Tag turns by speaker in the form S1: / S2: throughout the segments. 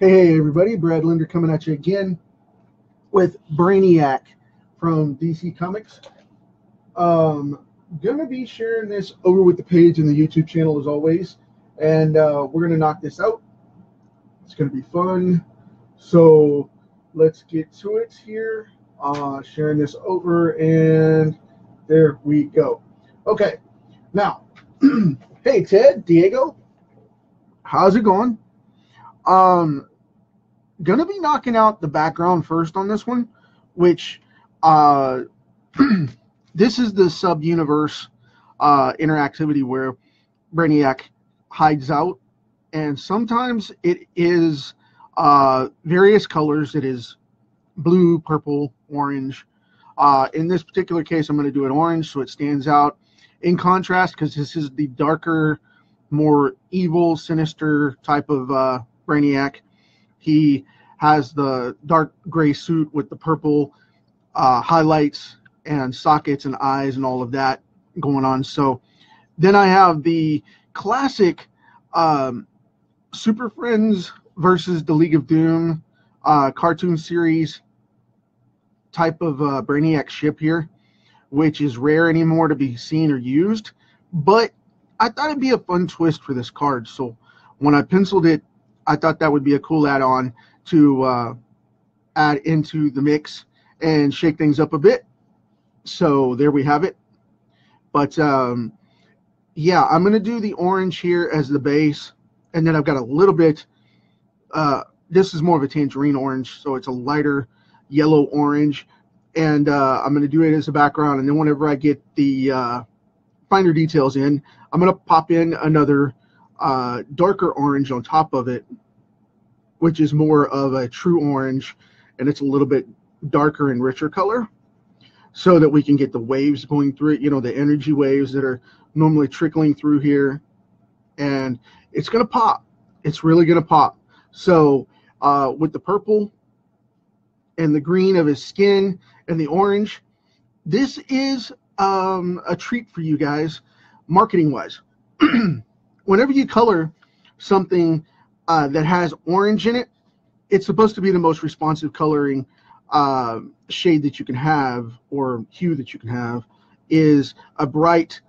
S1: Hey everybody, Brad Linder coming at you again with Brainiac from DC Comics. Gonna be sharing this over with the page and the YouTube channel as always, and we're gonna knock this out. It's gonna be fun, so let's get to it here. Sharing this over, and there we go. Okay, now, hey Ted, Diego, how's it going? Gonna be knocking out the background first on this one, which this is the sub-universe interactivity where Brainiac hides out, and sometimes it is various colors. It is blue, purple, orange. In this particular case, I'm going to do it orange so it stands out in contrast, because this is the darker, more evil, sinister type of Brainiac. He has the dark gray suit with the purple highlights and sockets and eyes and all of that going on. So then I have the classic Super Friends versus the League of Doom cartoon series type of Brainiac ship here, which is rare anymore to be seen or used. But I thought it'd be a fun twist for this card. So when I penciled it, I thought that would be a cool add-on to add into the mix and shake things up a bit. So there we have it. But yeah, I'm going to do the orange here as the base, and then I've got a little bit, this is more of a tangerine orange, so it's a lighter yellow orange, and I'm going to do it as a background, and then whenever I get the finer details in, I'm going to pop in another darker orange on top of it, which is more of a true orange, and it's a little bit darker and richer color, so that we can get the waves going through it, you know, the energy waves that are normally trickling through here, and it's going to pop. It's really going to pop. So with the purple and the green of his skin and the orange, this is a treat for you guys, marketing-wise. Whenever you color something that has orange in it, it's supposed to be the most responsive coloring shade that you can have, or hue that you can have, is a bright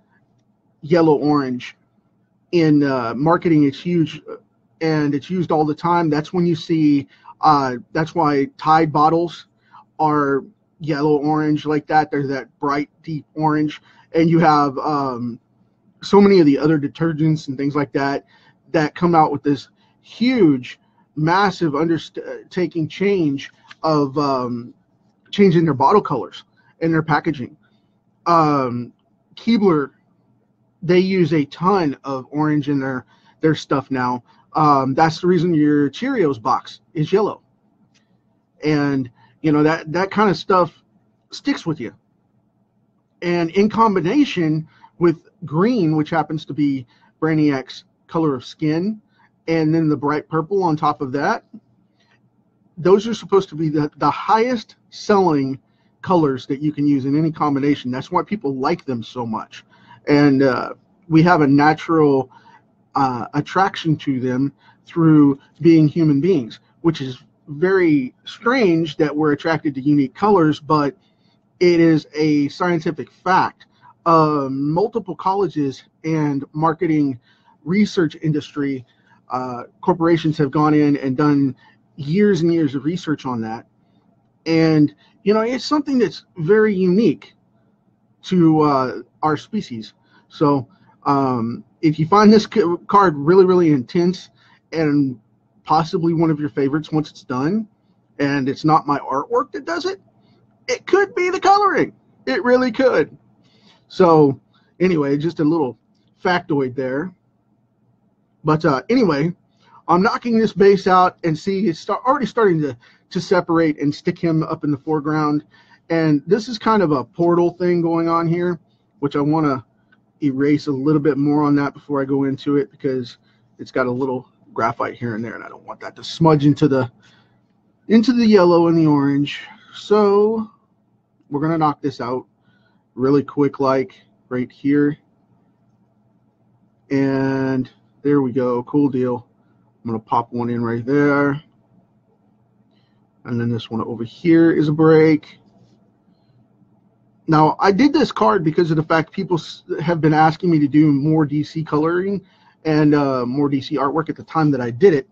S1: yellow orange. In marketing, it's huge, and it's used all the time. That's when you see, that's why Tide bottles are yellow orange like that. They're that bright, deep orange. And you have so many of the other detergents and things like that that come out with this huge, massive undertaking change of changing their bottle colors and their packaging. Keebler, they use a ton of orange in their stuff now. That's the reason your Cheerios box is yellow. And, you know, that kind of stuff sticks with you. And in combination with green, which happens to be Brainiac's color of skin, and then the bright purple on top of that, those are supposed to be the highest selling colors that you can use in any combination. That's why people like them so much. And we have a natural attraction to them through being human beings, which is very strange that we're attracted to unique colors, but it is a scientific fact. Multiple colleges and marketing research industry corporations have gone in and done years and years of research on that. And, you know, it's something that's very unique to our species. So if you find this card really, really intense and possibly one of your favorites once it's done, and it's not my artwork that does it, it could be the coloring. It really could. So anyway, just a little factoid there. But anyway, I'm knocking this base out, and see it's already starting to separate and stick him up in the foreground. And this is kind of a portal thing going on here, which I want to erase a little bit more on that before I go into it, because it's got a little graphite here and there, and I don't want that to smudge into the yellow and the orange. So we're going to knock this out really quick, like right here. And there we go. Cool deal. I'm going to pop one in right there. And then this one over here is a break. Now, I did this card because of the fact people have been asking me to do more DC coloring and more DC artwork at the time that I did it,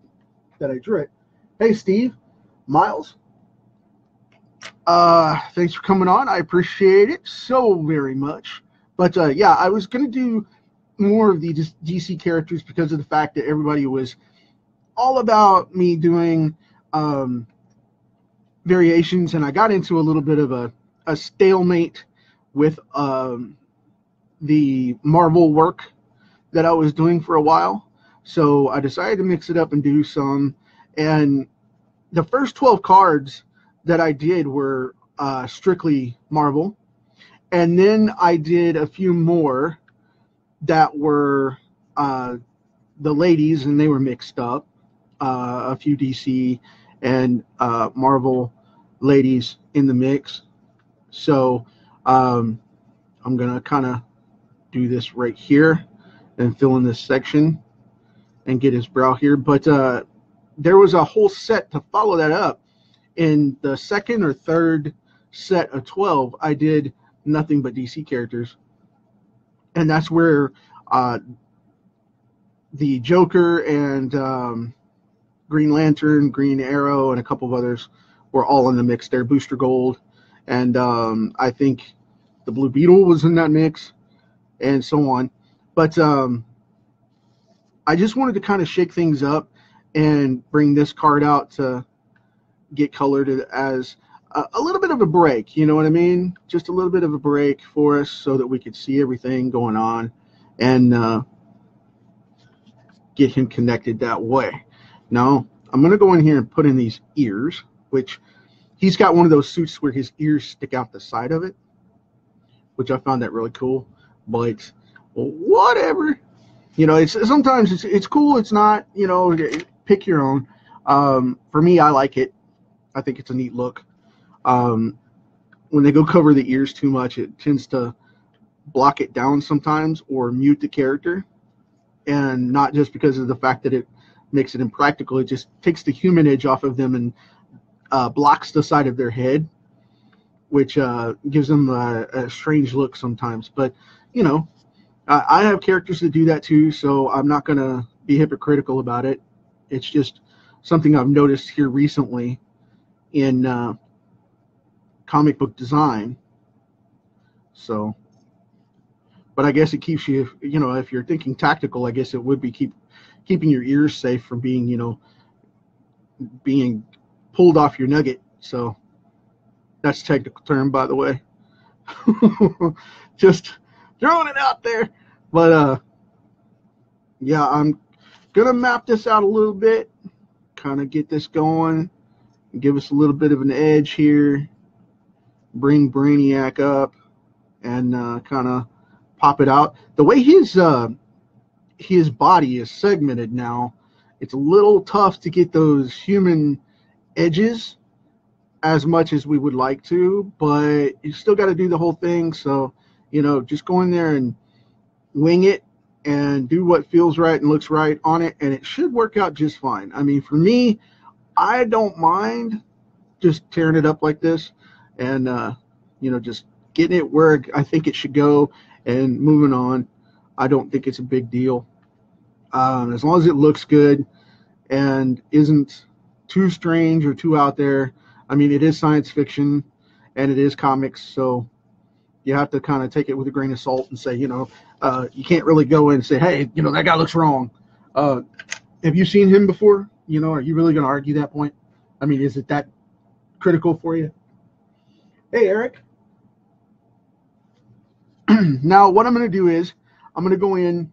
S1: that I drew it. Hey, Steve, Miles, thanks for coming on. I appreciate it so very much. But yeah, I was going to do more of the DC characters because of the fact that everybody was all about me doing variations, and I got into a little bit of a stalemate with the Marvel work that I was doing for a while. So I decided to mix it up and do some. And the first 12 cards that I did were strictly Marvel. And then I did a few more that were the ladies, and they were mixed up. A few DC and Marvel ladies in the mix. So I'm going to kind of do this right here and fill in this section and get his brow here. But there was a whole set to follow that up. In the second or third set of 12, I did nothing but DC characters. And that's where the Joker and Green Lantern, Green Arrow, and a couple of others were all in the mix there. Booster Gold, and I think the Blue Beetle was in that mix, and so on. But I just wanted to kind of shake things up and bring this card out to get colored as a little bit of a break, you know what I mean? Just a little bit of a break for us so that we could see everything going on and get him connected that way. Now, I'm going to go in here and put in these ears, which he's got one of those suits where his ears stick out the side of it, which I found that really cool. But well, whatever. You know, sometimes it's cool, it's not, you know, pick your own. For me, I like it. I think it's a neat look. When they go cover the ears too much, it tends to block it down sometimes or mute the character. And not just because of the fact that it makes it impractical, it just takes the human edge off of them and blocks the side of their head, which gives them a strange look sometimes. But, you know, I have characters that do that too, so I'm not going to be hypocritical about it. It's just something I've noticed here recently in comic book design. So, but I guess it keeps you, you know, if you're thinking tactical, I guess it would be keeping your ears safe from being, you know, being pulled off your nugget. So that's a technical term, by the way. Just throwing it out there. But yeah, I'm gonna map this out a little bit, kind of get this going, give us a little bit of an edge here, bring Brainiac up, and kind of pop it out. The way his body is segmented now, it's a little tough to get those human edges as much as we would like to, but you still got to do the whole thing. So, you know, just go in there and wing it and do what feels right and looks right on it, and it should work out just fine. I mean, for me, I don't mind just tearing it up like this and, you know, just getting it where I think it should go and moving on. I don't think it's a big deal. As long as it looks good and isn't too strange or too out there. I mean, it is science fiction and it is comics, so you have to kind of take it with a grain of salt and say, you know, you can't really go in and say, hey, you know, that guy looks wrong. Have you seen him before? You know, are you really going to argue that point? I mean, is it that critical for you? Hey, Eric. Now, what I'm going to do is I'm going to go in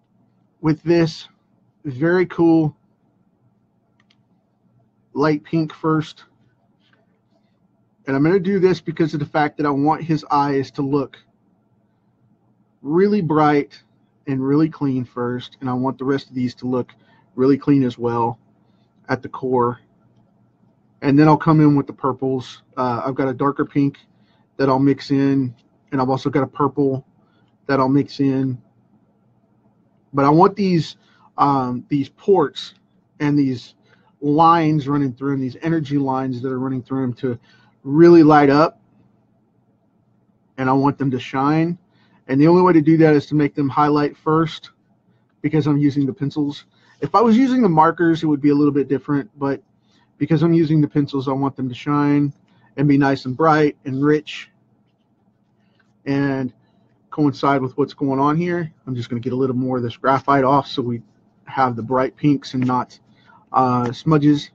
S1: with this very cool light pink first. And I'm going to do this because of the fact that I want his eyes to look really bright and really clean first. And I want the rest of these to look really clean as well at the core. And then I'll come in with the purples. I've got a darker pink that I'll mix in. And I've also got a purple that I'll mix in. But I want these ports and these lines running through them, these energy lines that are running through them to really light up, and I want them to shine. And the only way to do that is to make them highlight first, because I'm using the pencils. If I was using the markers, it would be a little bit different, but because I'm using the pencils, I want them to shine and be nice and bright and rich and coincide with what's going on here. I'm just going to get a little more of this graphite off so we have the bright pinks and not smudges,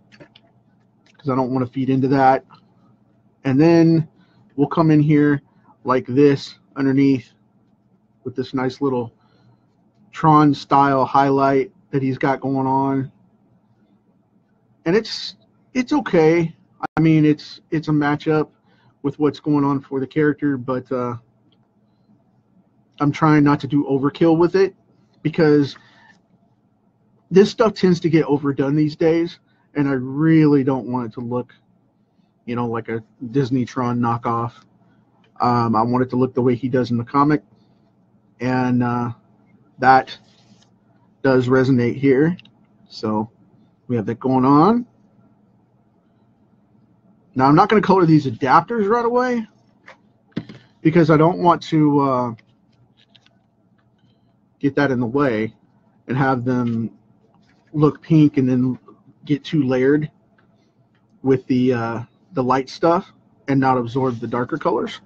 S1: because I don't want to feed into that. And then we'll come in here like this underneath with this nice little Tron style highlight that he's got going on. And it's okay. I mean, it's a matchup with what's going on for the character, but I'm trying not to do overkill with it, because this stuff tends to get overdone these days, and I really don't want it to look, you know, like a Disney Tron knockoff. I want it to look the way he does in the comic, and that does resonate here. So we have that going on. Now I'm not going to color these adapters right away, because I don't want to get that in the way and have them look pink and then get too layered with the light stuff and not absorb the darker colors,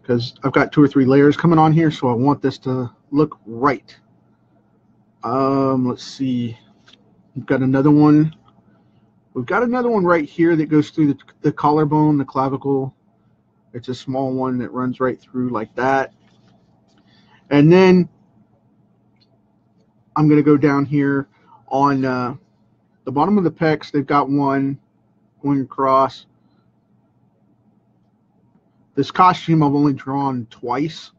S1: because I've got 2 or 3 layers coming on here, so I want this to look right. Let's see, we've got another one. We've got another one right here that goes through the collarbone, the clavicle. It's a small one that runs right through like that. And then I'm going to go down here on the bottom of the pecs. They've got one going across. This costume I've only drawn twice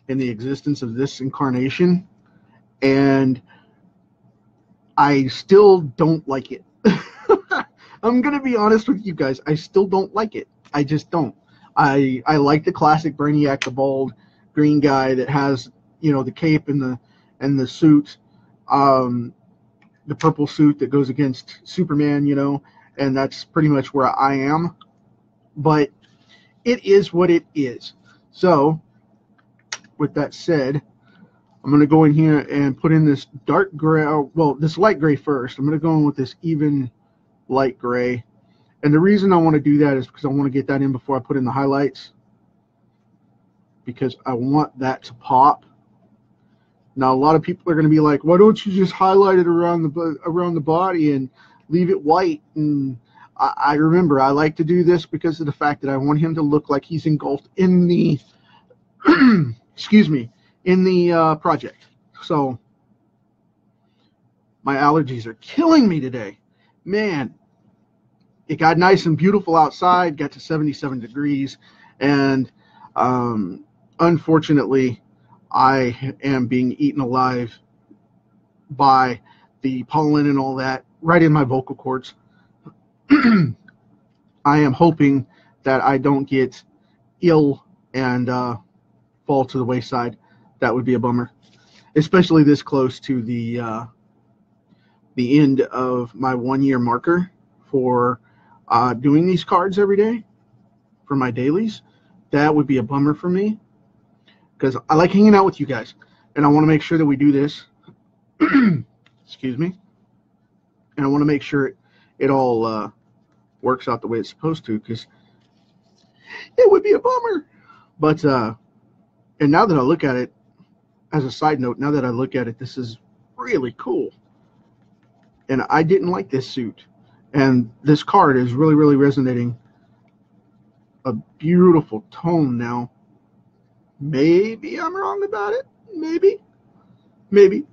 S1: in the existence of this incarnation, and I still don't like it. I'm going to be honest with you guys. I still don't like it. I just don't. I like the classic Brainiac, the bald green guy that has, you know, the cape and the suit, the purple suit that goes against Superman, you know, and that's pretty much where I am. But it is what it is. So with that said, I'm going to go in here and put in this dark gray, well, this light gray first. I'm going to go in with this even light gray. And the reason I want to do that is because I want to get that in before I put in the highlights, because I want that to pop. Now, a lot of people are going to be like, why don't you just highlight it around the body and leave it white? And I remember I like to do this because of the fact that I want him to look like he's engulfed in the excuse me, in the project. So my allergies are killing me today, man. It got nice and beautiful outside, got to 77 degrees, and unfortunately I am being eaten alive by the pollen and all that right in my vocal cords. I am hoping that I don't get ill and fall to the wayside. That would be a bummer, especially this close to the end of my 1-year marker for doing these cards every day for my dailies. That would be a bummer for me, because I like hanging out with you guys, and I want to make sure that we do this. Excuse me. And I want to make sure it all works out the way it's supposed to, because it would be a bummer. But and now that I look at it, as a side note, now that I look at it, this is really cool. And I didn't like this suit. And this card is really, really resonating. A beautiful tone now. Maybe I'm wrong about it. Maybe. Maybe.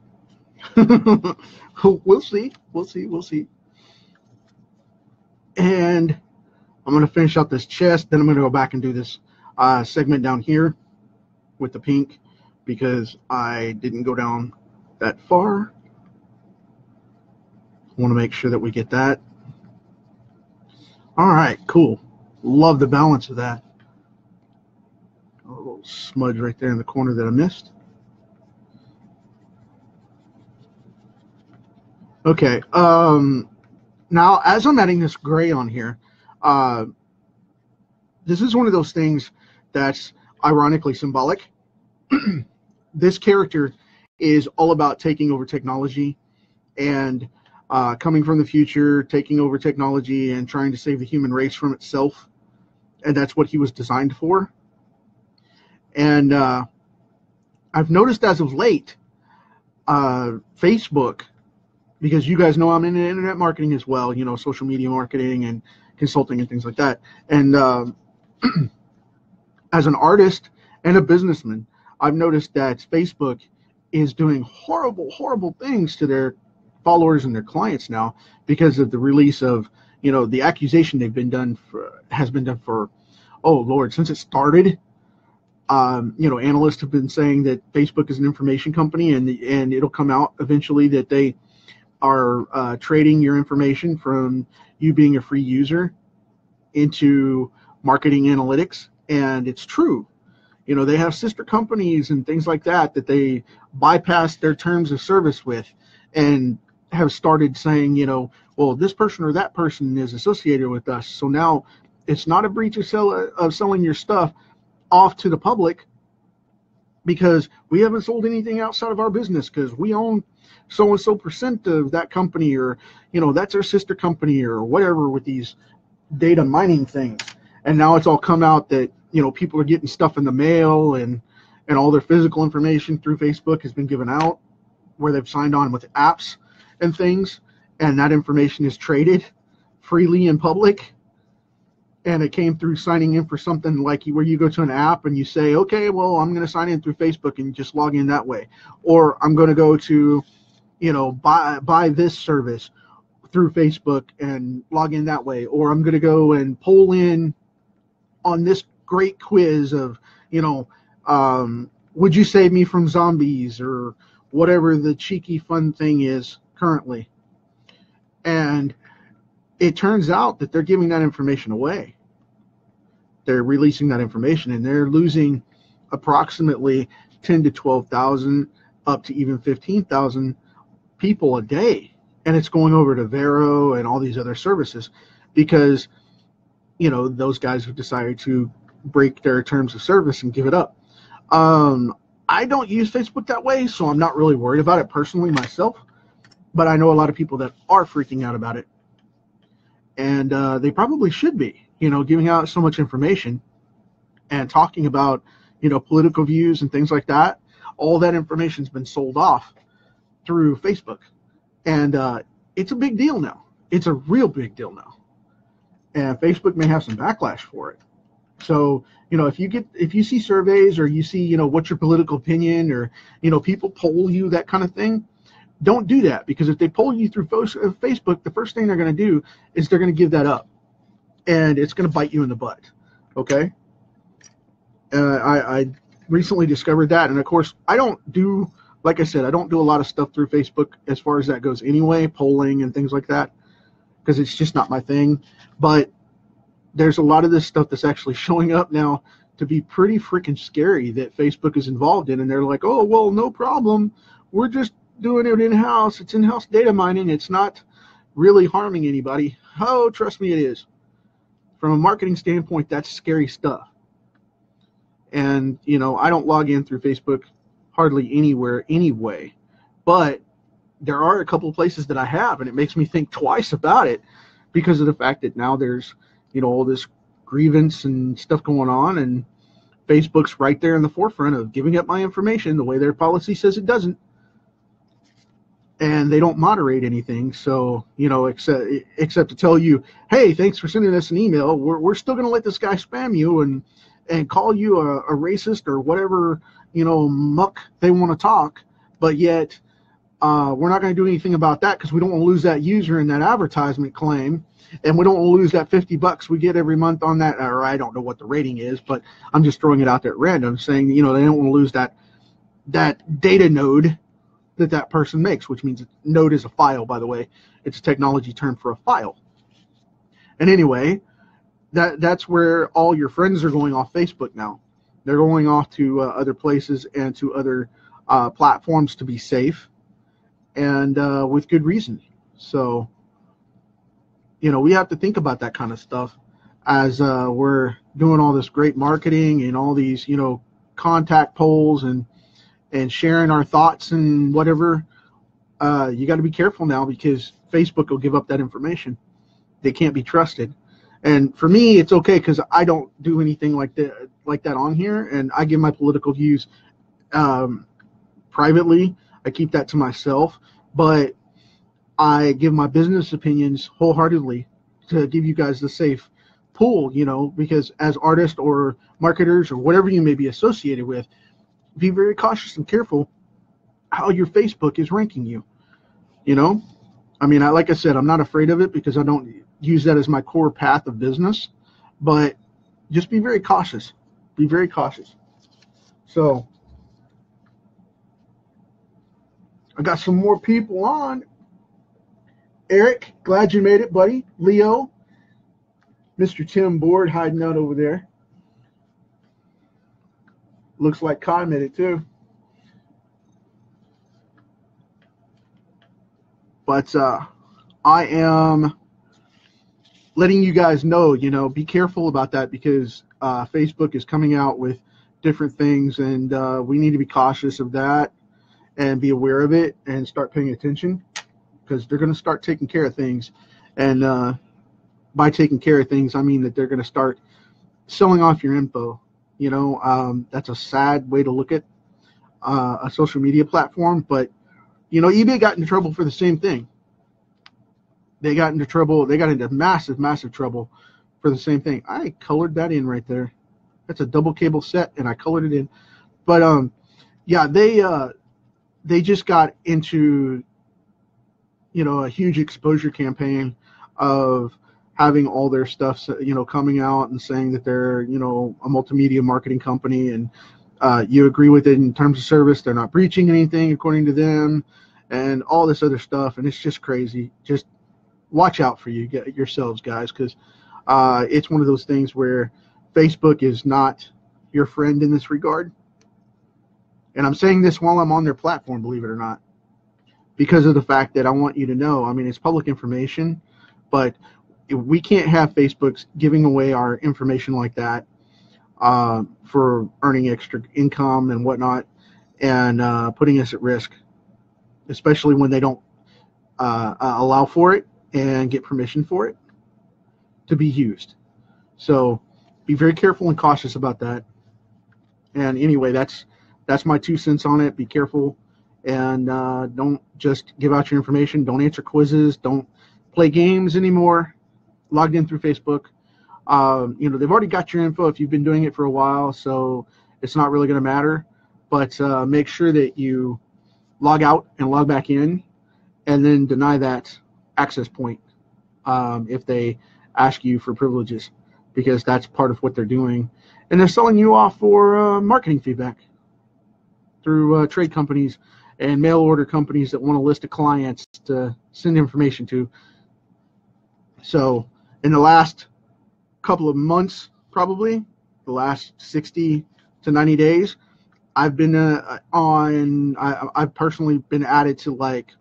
S1: We'll see. We'll see. We'll see. And I'm going to finish out this chest. Then I'm going to go back and do this segment down here with the pink, because I didn't go down that far. I want to make sure that we get that. All right, cool. Love the balance of that. A little smudge right there in the corner that I missed. Okay. Now, as I'm adding this gray on here, uh, this is one of those things that's ironically symbolic. This character is all about taking over technology and coming from the future, taking over technology and trying to save the human race from itself. And that's what he was designed for. And I've noticed as of late, Facebook, because you guys know I'm in internet marketing as well, you know, social media marketing and consulting and things like that. And as an artist and a businessman, I've noticed that Facebook is doing horrible, horrible things to their followers and their clients now because of the release of, you know, the accusation has been done for, oh Lord, since it started. You know, analysts have been saying that Facebook is an information company, and it'll come out eventually that they are trading your information from you being a free user into marketing analytics, and it's true. You know, they have sister companies and things like that that they bypass their terms of service with, and have started saying, you know, well, this person or that person is associated with us, so now it's not a breach of selling your stuff off to the public because we haven't sold anything outside of our business because we own so and so percent of that company, or, you know, that's our sister company or whatever, with these data mining things. And now it's all come out that, you know, people are getting stuff in the mail, and all their physical information through Facebook has been given out, where they've signed on with apps and things, and that information is traded freely in public. And it came through signing in for something like where you go to an app and you say, okay, well, I'm going to sign in through Facebook and just log in that way. Or I'm going to go to, you know, buy this service through Facebook and log in that way. Or I'm going to go and pull in on this great quiz of, you know, would you save me from zombies, or whatever the cheeky fun thing is currently. And it turns out that they're giving that information away. They're releasing that information, and they're losing approximately 10 to 12,000 up to even 15,000 people a day. And it's going over to Vero and all these other services because, you know, those guys have decided to break their terms of service and give it up. I don't use Facebook that way, so I'm not really worried about it personally myself, but I know a lot of people that are freaking out about it. And they probably should be, you know, giving out so much information and talking about, you know, political views and things like that. All that information's been sold off through Facebook. And it's a big deal now. It's a real big deal now. And Facebook may have some backlash for it. So, you know, if you see surveys, or you see, you know, what's your political opinion, or, you know, people poll you, that kind of thing, don't do that, because if they poll you through Facebook, the first thing they're going to do is they're going to give that up, and it's going to bite you in the butt. Okay. I recently discovered that, and of course I don't do, like I said, I don't do a lot of stuff through Facebook as far as that goes anyway, polling and things like that, because it's just not my thing. But there's a lot of this stuff that's actually showing up now to be pretty freaking scary that Facebook is involved in, and they're like, oh, well, no problem, we're just doing it in-house. It's in-house data mining. It's not really harming anybody. Oh, trust me, it is. From a marketing standpoint, that's scary stuff. And, you know, I don't log in through Facebook hardly anywhere anyway, but there are a couple of places that I have, and it makes me think twice about it because of the fact that now there's, you know, all this grievance and stuff going on, and Facebook's right there in the forefront of giving up my information the way their policy says it doesn't. And they don't moderate anything. So, you know, except to tell you, hey, thanks for sending us an email. We're still going to let this guy spam you and call you a racist or whatever, you know, muck they want to talk. But yet we're not going to do anything about that because we don't want to lose that user and that advertisement claim. And we don't want to lose that $50 we get every month on that. Or I don't know what the rating is, but I'm just throwing it out there at random, saying, you know, they don't want to lose that data node that person makes, which means node is a file, by the way. It's a technology term for a file. And anyway, that's where all your friends are going off Facebook now. They're going off to other places and to other platforms to be safe, and with good reason. So, we have to think about that kind of stuff as we're doing all this great marketing and all these, contact polls and sharing our thoughts and whatever. You got to be careful now because Facebook will give up that information. They can't be trusted. And for me, it's okay because I don't do anything like that on here, and I give my political views privately. I keep that to myself, but I give my business opinions wholeheartedly to give you guys the safe pool, because as artists or marketers or whatever you may be associated with, be very cautious and careful how your Facebook is ranking you. I mean, like I said, I'm not afraid of it because I don't use that as my core path of business, but just be very cautious. Be very cautious. So I got some more people on. Eric, glad you made it, buddy. Leo, Mr. Tim Board hiding out over there. Looks like Kai made it too. But I am letting you guys know, be careful about that because Facebook is coming out with different things, and we need to be cautious of that and be aware of it and start paying attention because they're going to start taking care of things. And by taking care of things, I mean that they're going to start selling off your info. That's a sad way to look at a social media platform, but eBay got into trouble for the same thing. They got into trouble. They got into massive, massive trouble for the same thing. I colored that in right there. That's a double cable set, and I colored it in. But yeah, they just got into a huge exposure campaign of having all their stuff coming out and saying that they're a multimedia marketing company, and you agree with it in terms of service. They're not breaching anything according to them, and all this other stuff. And it's just crazy. Just watch out for yourselves, guys, because it's one of those things where Facebook is not your friend in this regard. And I'm saying this while I'm on their platform, believe it or not, because of the fact that I want you to know. I mean, it's public information, but we can't have Facebook giving away our information like that for earning extra income and whatnot, and putting us at risk, especially when they don't allow for it and get permission for it to be used. So be very careful and cautious about that. And anyway, that's my 2 cents on it. Be careful, and don't just give out your information. Don't answer quizzes. Don't play games anymore logged in through Facebook. They've already got your info if you've been doing it for a while, so it's not really going to matter. But make sure that you log out and log back in, and then deny that access point if they ask you for privileges, because that's part of what they're doing. And they're selling you off for marketing feedback through trade companies and mail order companies that want a list of clients to send information to. So in the last couple of months, probably the last 60 to 90 days, I've been I've personally been added to, like,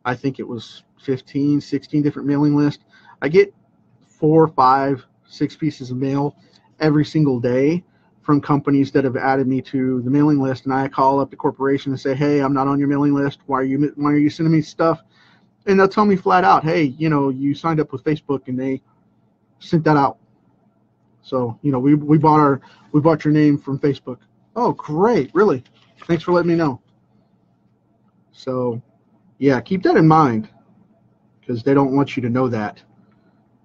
S1: I think it was 15, 16 different mailing lists. I get 4, 5, 6 pieces of mail every single day from companies that have added me to the mailing list, and I call up the corporation and say, hey, I'm not on your mailing list. Why are you sending me stuff? And they'll tell me flat out, hey, you signed up with Facebook and they sent that out. So, we bought your name from Facebook. Oh, great. Really? Thanks for letting me know. So, yeah, keep that in mind, because they don't want you to know that,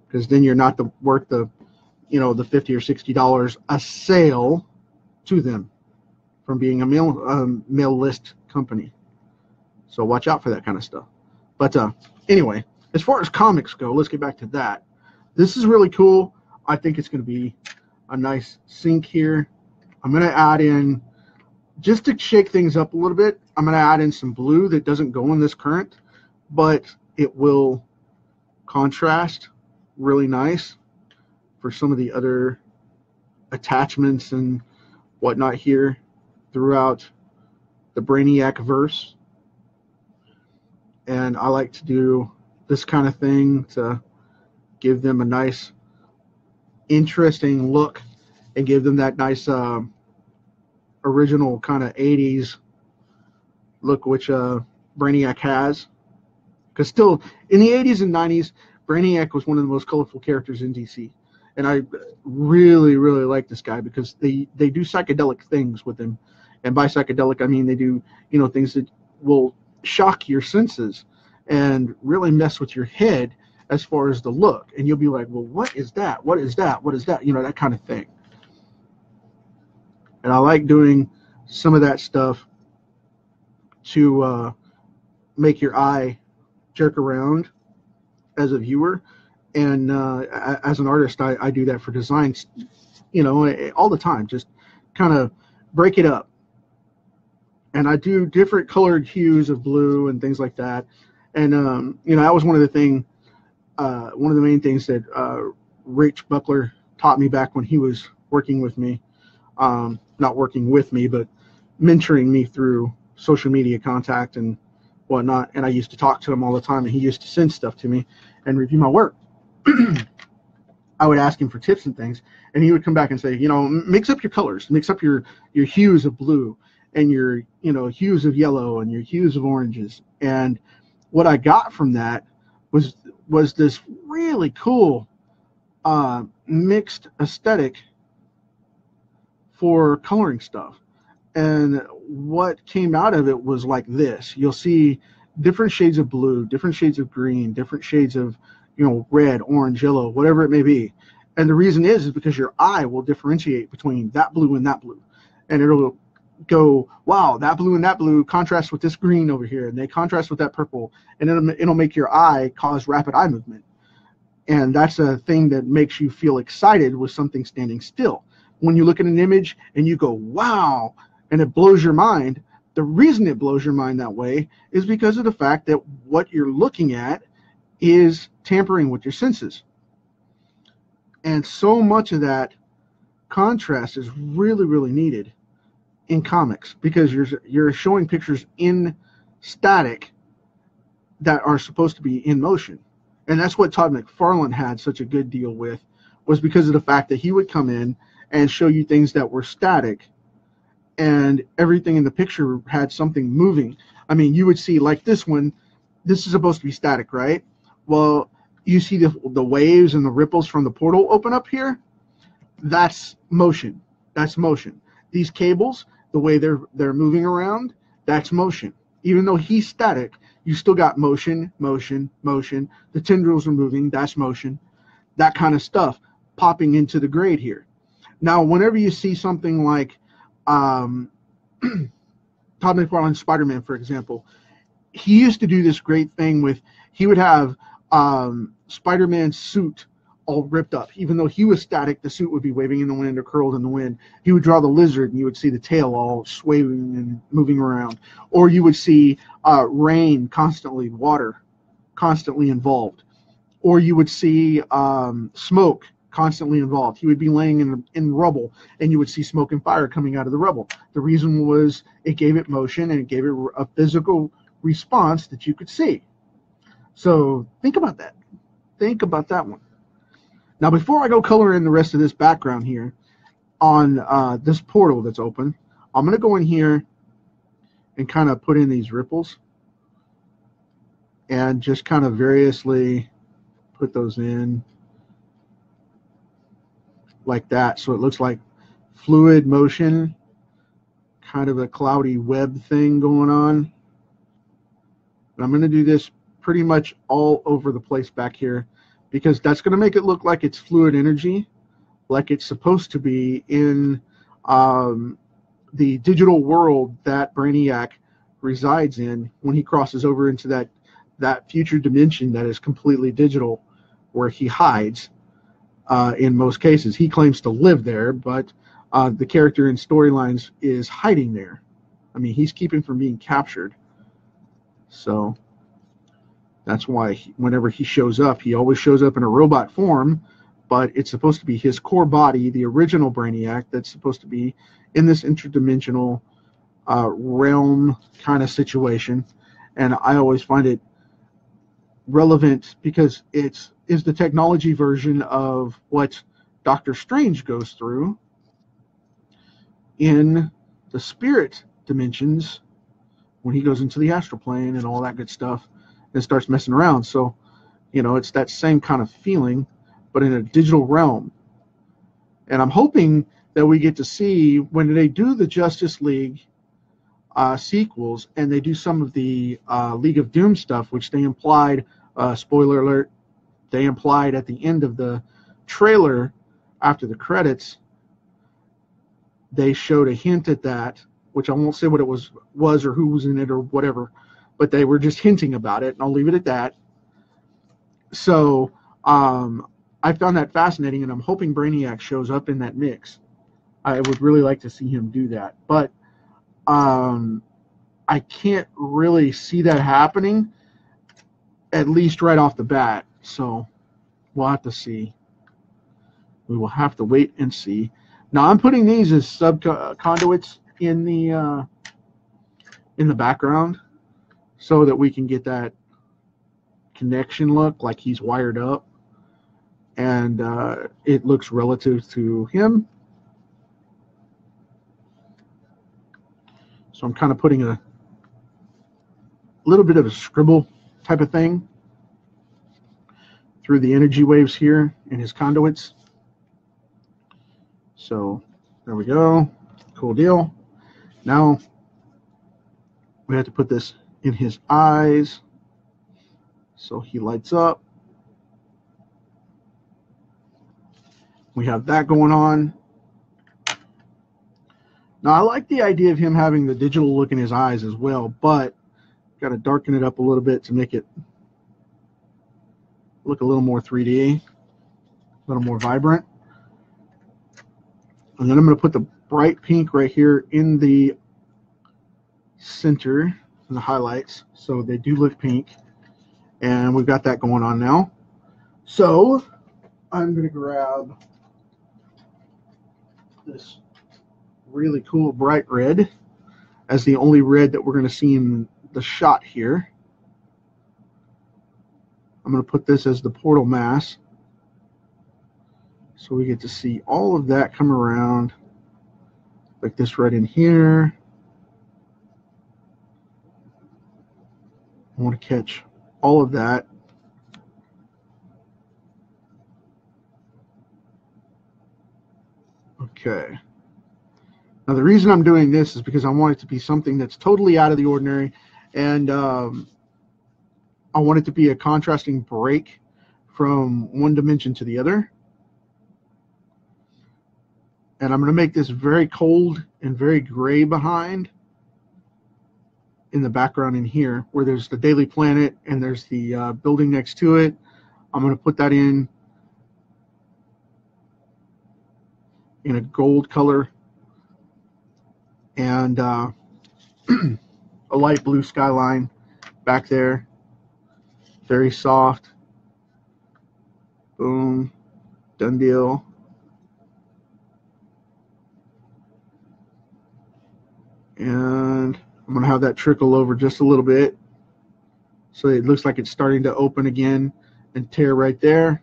S1: because then you're not worth the $50 or $60 a sale to them from being a mail list company. So watch out for that kind of stuff. But anyway, as far as comics go, let's get back to that. This is really cool. I think it's going to be a nice sync here. I'm going to add in, just to shake things up a little bit, I'm going to add in some blue that doesn't go in this current, but it will contrast really nice for some of the other attachments and whatnot here throughout the Brainiac verse. And I like to do this kind of thing to give them a nice, interesting look and give them that nice original kind of 80s look, which Brainiac has. Because still, in the 80s and 90s, Brainiac was one of the most colorful characters in DC. And I really, really like this guy because they do psychedelic things with him. And by psychedelic, I mean they do, things that will shock your senses and really mess with your head as far as the look. And you'll be like, well, what is that? What is that? What is that? That kind of thing. And I like doing some of that stuff to make your eye jerk around as a viewer. And as an artist, I do that for designs, all the time. Just kind of break it up. And I do different colored hues of blue and things like that. And, that was one of the main things that Rich Buckler taught me back when he was working with me. Not working with me, but mentoring me through social media contact and whatnot. And I used to talk to him all the time, and he used to send stuff to me and review my work. I would ask him for tips and things, and he would come back and say, mix up your colors, mix up your hues of blue and your, hues of yellow and your hues of oranges. And what I got from that was this really cool mixed aesthetic for coloring stuff. And what came out of it was like this. You'll see different shades of blue, different shades of green, different shades of, red, orange, yellow, whatever it may be. And the reason is because your eye will differentiate between that blue and that blue. And it'll go, wow, that blue and that blue contrast with this green over here, and they contrast with that purple. And it'll make your eye cause rapid eye movement. And that's a thing that makes you feel excited with something standing still. When you look at an image and you go, wow, and it blows your mind, the reason it blows your mind that way is because of the fact that what you're looking at is tampering with your senses. And so much of that contrast is really, really needed in comics because you're showing pictures in static that are supposed to be in motion. And that's what Todd McFarlane had such a good deal with, was because of the fact that he would come in and show you things that were static, and everything in the picture had something moving. I mean, you would see like this one, this is supposed to be static, right? Well, you see the waves and the ripples from the portal open up here. That's motion. That's motion. These cables, the way they're moving around, that's motion. Even though he's static, you still got motion, motion, motion. The tendrils are moving, that's motion. That kind of stuff popping into the grade here. Now, whenever you see something like Todd McFarlane's Spider-Man, for example, he used to do this great thing with, he would have Spider-Man's suit all ripped up. Even though he was static, the suit would be waving in the wind or curled in the wind. He would draw the lizard, and you would see the tail all swaying and moving around. Or you would see rain constantly, water constantly involved. Or you would see smoke constantly involved. He would be laying in rubble, and you would see smoke and fire coming out of the rubble. The reason was it gave it motion, and it gave it a physical response that you could see. So think about that. Think about that one. Now, before I go color in the rest of this background here on this portal that's open, I'm going to go in here and kind of put in these ripples and just kind of variously put those in like that. So it looks like fluid motion, kind of a cloudy web thing going on. And I'm going to do this pretty much all over the place back here, because that's going to make it look like it's fluid energy, like it's supposed to be in the digital world that Brainiac resides in when he crosses over into that future dimension that is completely digital, where he hides. In most cases, he claims to live there, but the character in storylines is hiding there. I mean, he's keeping from being captured. So that's why whenever he shows up, he always shows up in a robot form, but it's supposed to be his core body, the original Brainiac, that's supposed to be in this interdimensional realm kind of situation. And I always find it relevant because is the technology version of what Doctor Strange goes through in the spirit dimensions when he goes into the astral plane and all that good stuff and starts messing around. So, it's that same kind of feeling, but in a digital realm. And I'm hoping that we get to see when they do the Justice League sequels and they do some of the League of Doom stuff, which they implied, spoiler alert, they implied at the end of the trailer after the credits, they showed a hint at that, which I won't say what it was or who was in it or whatever, but they were just hinting about it, and I'll leave it at that. So I found that fascinating, and I'm hoping Brainiac shows up in that mix. I would really like to see him do that, but I can't really see that happening, at least right off the bat. So we'll have to see. We will have to wait and see. Now I'm putting these as sub conduits in the background so that we can get that connection look like he's wired up, and it looks relative to him. So I'm kind of putting a little bit of a scribble type of thing through the energy waves here in his conduits. So there we go. Cool deal. Now we have to put this in his eyes so he lights up. We have that going on. Now I like the idea of him having the digital look in his eyes as well, but got to darken it up a little bit to make it look a little more 3D, a little more vibrant. And then I'm going to put the bright pink right here in the center, in the highlights, so they do look pink. And we've got that going on now. So I'm going to grab this really cool bright red as the only red that we're going to see in the shot here. I'm going to put this as the portal mass, so we get to see all of that come around, like this right in here. I want to catch all of that. Okay. Now the reason I'm doing this is because I want it to be something that's totally out of the ordinary, and I want it to be a contrasting break from one dimension to the other. And I'm going to make this very cold and very gray behind in the background in here, where there's the Daily Planet and there's the building next to it. I'm going to put that in a gold color, and a light blue skyline back there. Very soft. Boom. Done deal. And I'm going to have that trickle over just a little bit, so it looks like it's starting to open again and tear right there.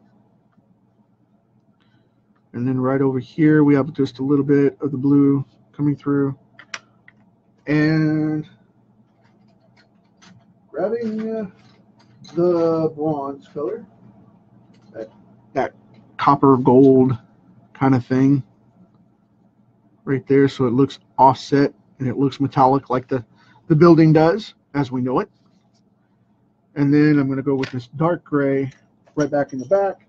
S1: And then right over here we have just a little bit of the blue coming through. And grabbing the bronze color, that copper gold kind of thing right there, so it looks offset and it looks metallic like the building does as we know it. And then I'm going to go with this dark gray right back in the back.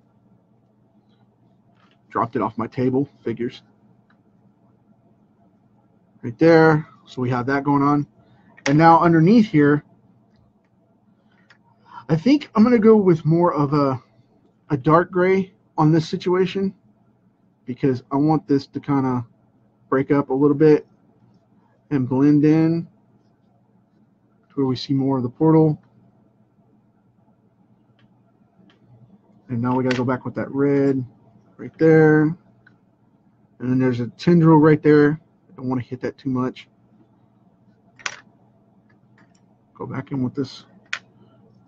S1: Dropped it off my table, figures. Right there. So we have that going on. And now underneath here, I think I'm going to go with more of a dark gray on this situation, because I want this to kind of break up a little bit and blend in to where we see more of the portal. And now we got to go back with that red right there. And then there's a tendril right there. I don't want to hit that too much. Go back in with this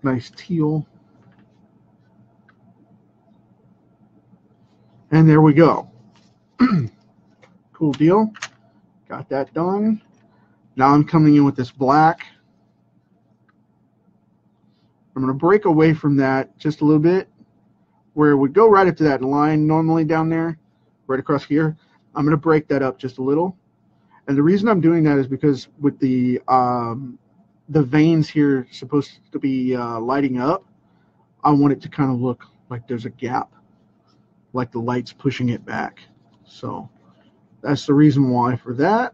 S1: nice teal And there we go. Cool deal. Got that done. Now I'm coming in with this black. I'm going to break away from that just a little bit, where it would go right up to that line normally down there, right across here. I'm going to break that up just a little. And the reason I'm doing that is because with the veins here supposed to be lighting up, I want it to kind of look like there's a gap, like the light's pushing it back. So that's the reason why for that.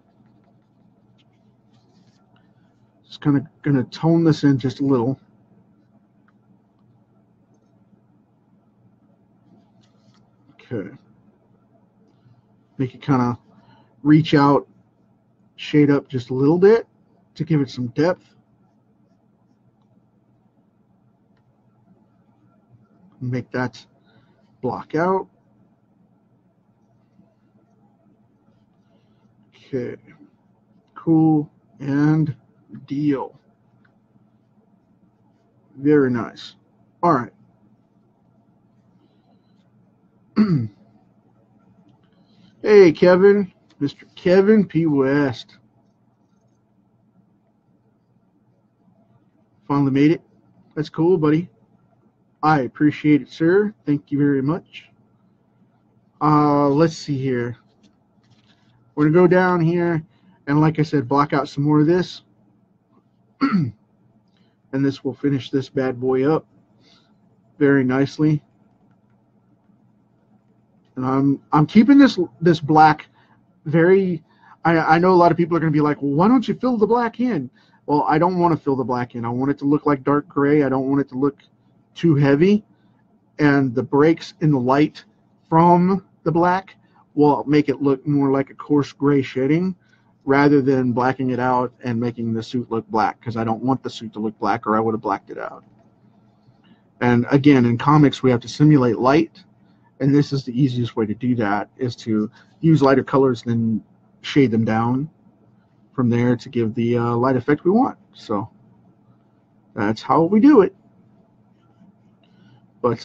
S1: Just kind of going to tone this in just a little. Okay. Make it kind of reach out, shade up just a little bit to give it some depth. Make that block out. Okay. Cool and deal. Very nice. All right. Hey, Kevin. Mr. Kevin P. West. Finally made it. That's cool, buddy. I appreciate it, sir. Thank you very much. Let's see here. We're going to go down here and, like I said, block out some more of this. And this will finish this bad boy up very nicely. And I'm keeping this black very. I know a lot of people are going to be like, well, why don't you fill the black in? Well, I don't want to fill the black in. I want it to look like dark gray. I don't want it to look too heavy. And the breaks in the light from the black will make it look more like a coarse gray shading rather than blacking it out and making the suit look black, because I don't want the suit to look black, or I would have blacked it out. And again, in comics, we have to simulate light, and this is the easiest way to do that, is to use lighter colors and then shade them down from there to give the light effect we want. So that's how we do it. But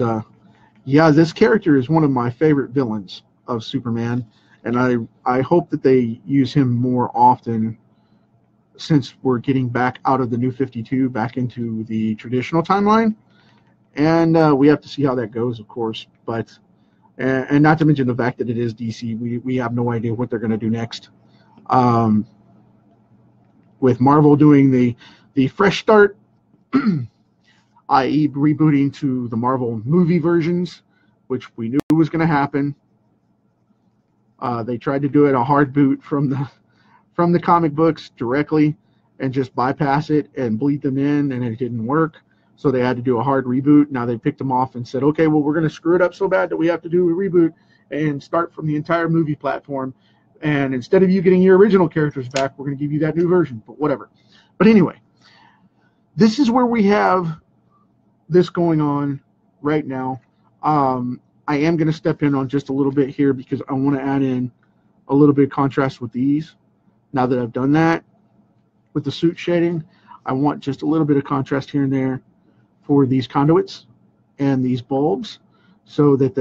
S1: yeah, this character is one of my favorite villains of Superman, and I hope that they use him more often, since we're getting back out of the New 52 back into the traditional timeline. And we have to see how that goes, of course. But and not to mention the fact that it is DC, we have no idea what they're going to do next. With Marvel doing the fresh start, i.e. rebooting to the Marvel movie versions, which we knew was going to happen. They tried to do it a hard boot from the comic books directly and just bypass it and bleed them in, and it didn't work. So they had to do a hard reboot. Now they picked them off and said, okay, well, we're going to screw it up so bad that we have to do a reboot and start from the entire movie platform. And instead of you getting your original characters back, we're going to give you that new version, but whatever. But anyway, this is where we have this going on right now. I am going to step in on just a little bit here because I want to add in a little bit of contrast with these. Now that I've done that with the suit shading, I want just a little bit of contrast here and there for these conduits and these bulbs, so that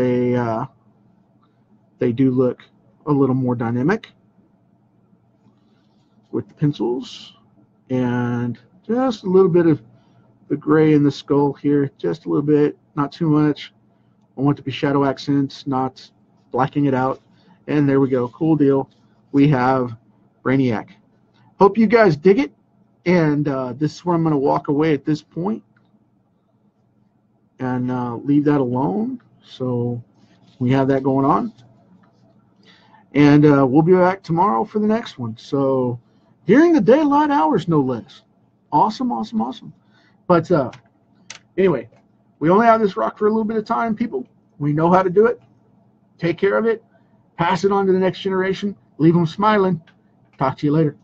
S1: they do look a little more dynamic with the pencils, and just a little bit of the gray in the skull here, just a little bit, not too much. I want it to be shadow accents, not blacking it out. And there we go. Cool deal. We have Brainiac. Hope you guys dig it. And this is where I'm going to walk away at this point and leave that alone. So we have that going on. And we'll be back tomorrow for the next one. So during the daylight hours, no less. Awesome, awesome, awesome. But anyway, we only have this rock for a little bit of time, people. We know how to do it. Take care of it. Pass it on to the next generation. Leave them smiling. Talk to you later.